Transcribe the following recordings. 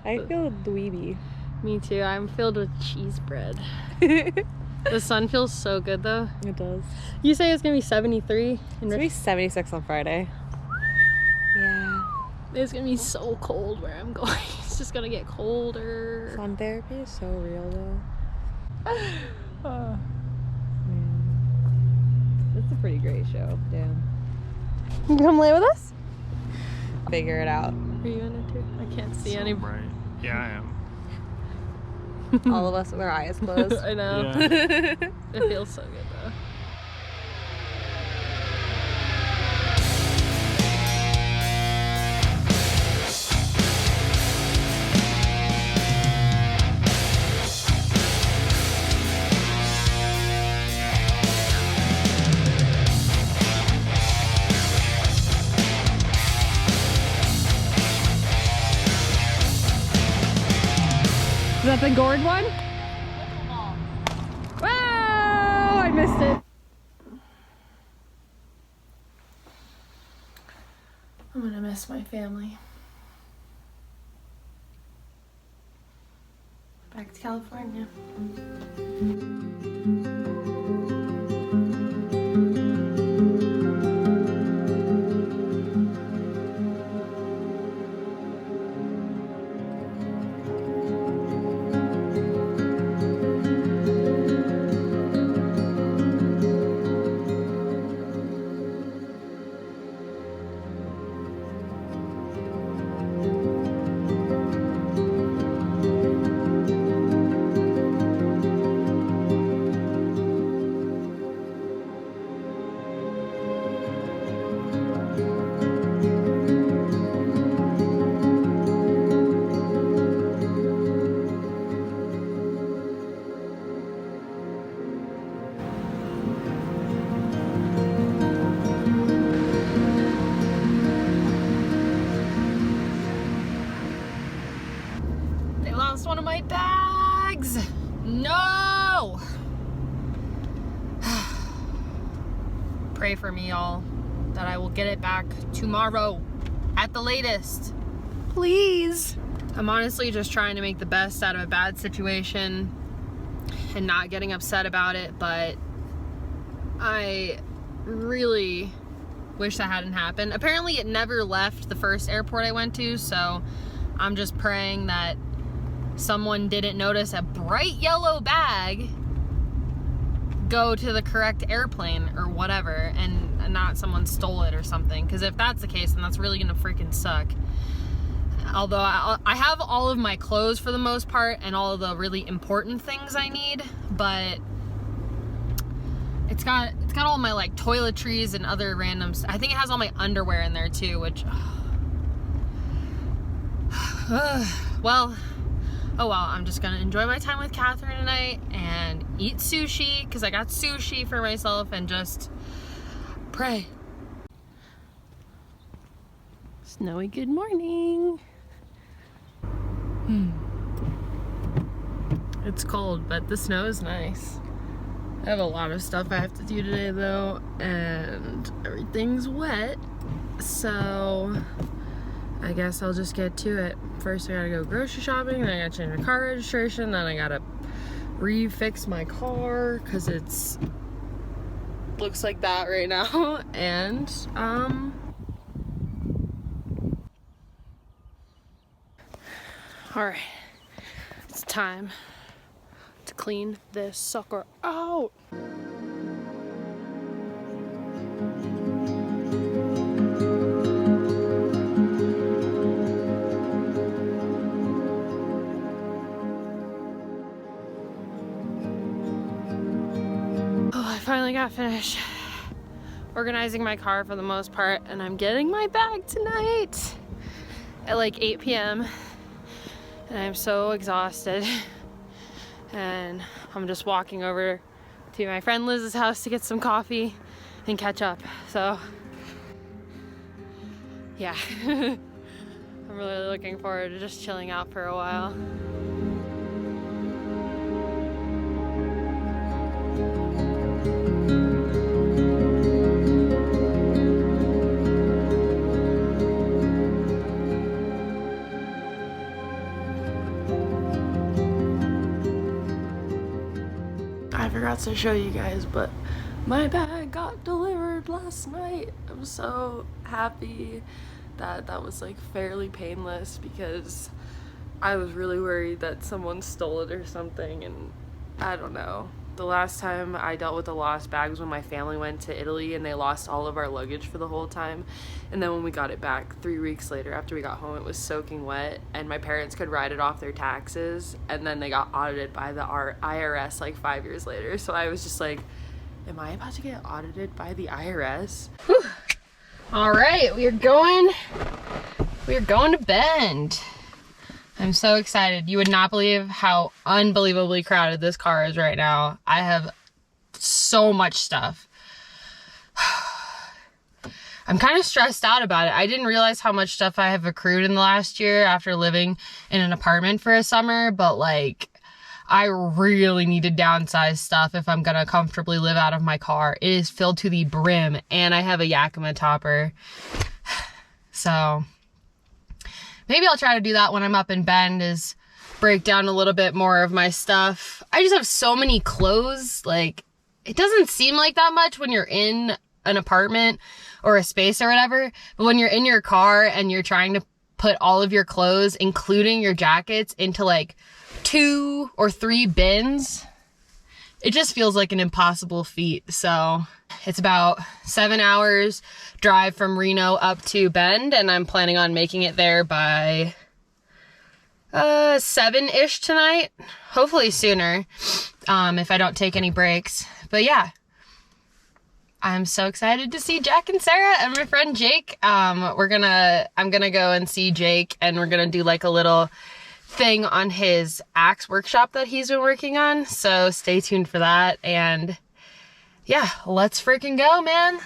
I feel dweeby. Me too. I'm filled with cheese bread. The sun feels so good though. It does. You say it's gonna be 73? It's gonna be 76 on Friday. Yeah. It's gonna be so cold where I'm going. It's just gonna get colder. Sun therapy is so real though. It's a pretty great show. Damn. You can come lay with us? Figure it out. Are you in it too? I can't see So any. bright. Yeah, I am. All of us with our eyes closed. I know. Yeah. It feels so good though. Is that the gourd one? Wow! I missed it. I'm gonna miss my family. Back to California. One of my bags. No. Pray for me, y'all, that I will get it back tomorrow at the latest. Please. I'm honestly just trying to make the best out of a bad situation and not getting upset about it, but I really wish that hadn't happened. Apparently it never left the first airport I went to, so I'm just praying that someone didn't notice a bright yellow bag go to the correct airplane or whatever, and not someone stole it or something, because if that's the case, then that's really gonna freaking suck. Although I have all of my clothes for the most part and all of the really important things I need, but it's got all my like toiletries and other random I think it has all my underwear in there too, which well, oh well, I'm just gonna enjoy my time with Catherine tonight and eat sushi, because I got sushi for myself, and just pray. Snowy good morning. It's cold, but the snow is nice. I have a lot of stuff I have to do today though, and everything's wet, so I guess I'll just get to it. First I gotta go grocery shopping, then I gotta change my car registration, then I gotta refix my car because it's looks like that right now, and alright, it's time to clean this sucker out. Finally got finished organizing my car for the most part, and I'm getting my bag tonight at like 8 p.m. and I'm so exhausted, and I'm just walking over to my friend Liz's house to get some coffee and catch up. So yeah, I'm really looking forward to just chilling out for a while. forgot to show you guys, but my bag got delivered last night. I'm so happy that that was like fairly painless, because I was really worried that someone stole it or something, and I don't know. The last time I dealt with a lost bag was when my family went to Italy and they lost all of our luggage for the whole time. And then when we got it back 3 weeks later after we got home, it was soaking wet and my parents could write it off their taxes, and then they got audited by the IRS like 5 years later. So I was just like, am I about to get audited by the IRS? Whew. All right, we're going to Bend. I'm so excited. You would not believe how unbelievably crowded this car is right now. I have so much stuff. I'm kind of stressed out about it. I didn't realize how much stuff I have accrued in the last year after living in an apartment for a summer, but like, I really need to downsize stuff if I'm gonna comfortably live out of my car. It is filled to the brim, and I have a Yakima topper. So maybe I'll try to do that when I'm up in Bend, is break down a little bit more of my stuff. I just have so many clothes. Like, it doesn't seem like that much when you're in an apartment or a space or whatever, but when you're in your car and you're trying to put all of your clothes, including your jackets, into like 2 or 3 bins, it just feels like an impossible feat. So it's about 7 hours drive from Reno up to Bend, and I'm planning on making it there by 7-ish tonight, hopefully sooner, if I don't take any breaks. But yeah, I'm so excited to see Jack and Sarah and my friend Jake. I'm gonna go and see Jake, and we're gonna do like a little thing on his axe workshop that he's been working on, so stay tuned for that. And yeah, let's freaking go, man.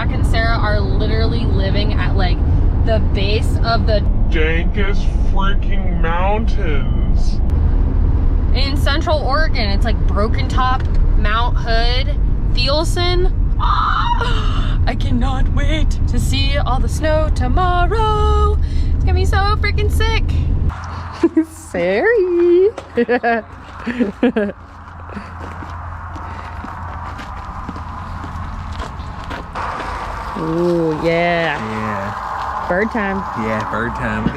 Jack and Sarah are literally living at like the base of the dankest freaking mountains in Central Oregon. It's like Broken Top, Mount Hood, Thielsen. I cannot wait to see all the snow tomorrow. It's gonna be so freaking sick. Sorry. Ooh, yeah. Yeah. Bird time. Yeah, bird time.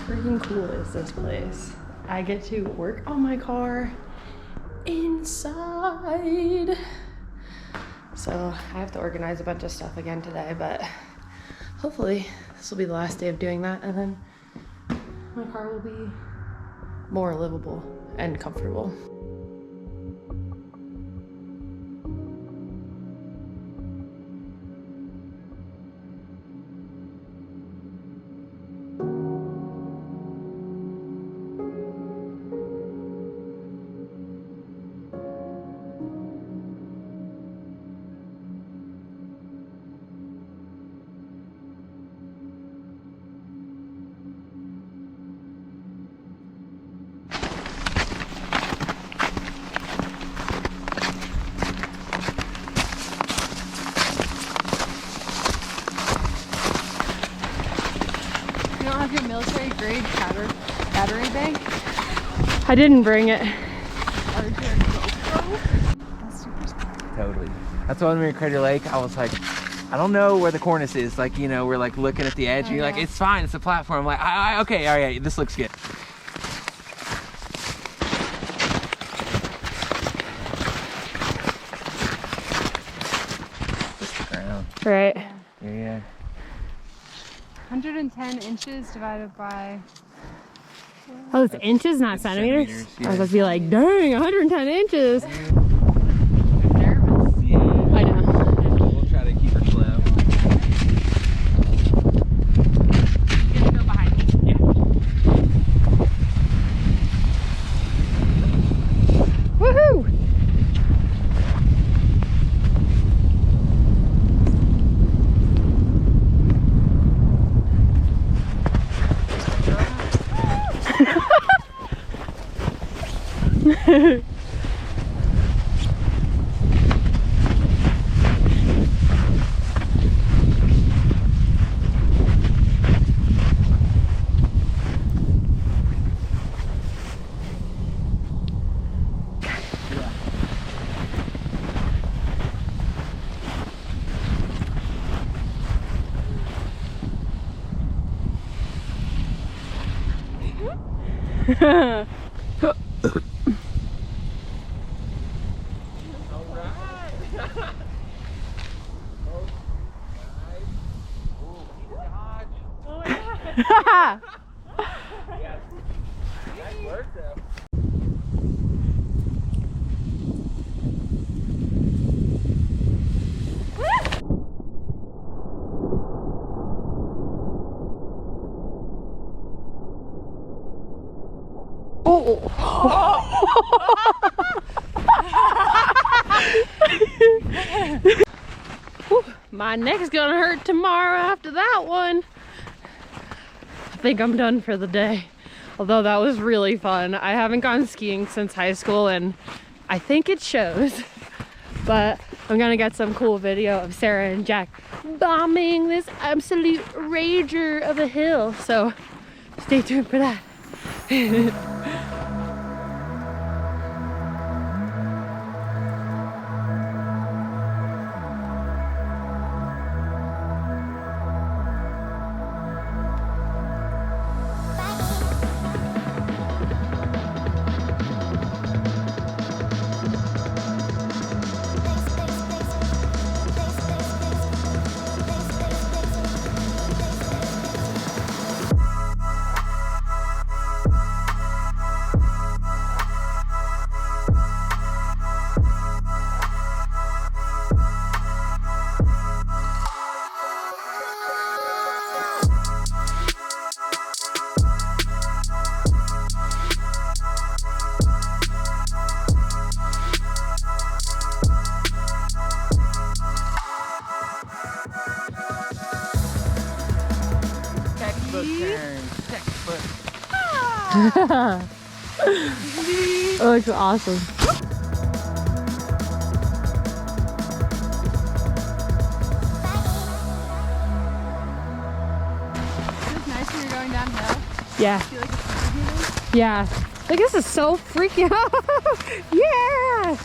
Freaking cool is this place? I get to work on my car inside. So I have to organize a bunch of stuff again today, but hopefully this will be the last day of doing that, and then my car will be more livable and comfortable. Your military grade battery bank? I didn't bring it. Totally. That's why when we were at Crater Lake, I was like, I don't know where the cornice is. Like, you know, we're like looking at the edge and you're like, it's fine, it's a platform. I'm like, okay, all right, this looks good. Just the ground. Right. Yeah. 110 inches divided by... Oh, it's inches, not it's centimeters? centimeters, I was yeah. about to be like, dang, 110 inches. Yeah. I know. We'll try to keep her slow. You're gonna go behind me? Yeah. Woohoo! Nice work, though. My neck's gonna hurt tomorrow after that one. I think I'm done for the day. Although that was really fun. I haven't gone skiing since high school and I think it shows. But I'm gonna get some cool video of Sarah and Jack bombing this absolute rager of a hill. So stay tuned for that. It looks awesome. Is this nice when you're going downhill? Yeah. Feel like it's superhuman? Yeah. Like, this is so freaking yeah.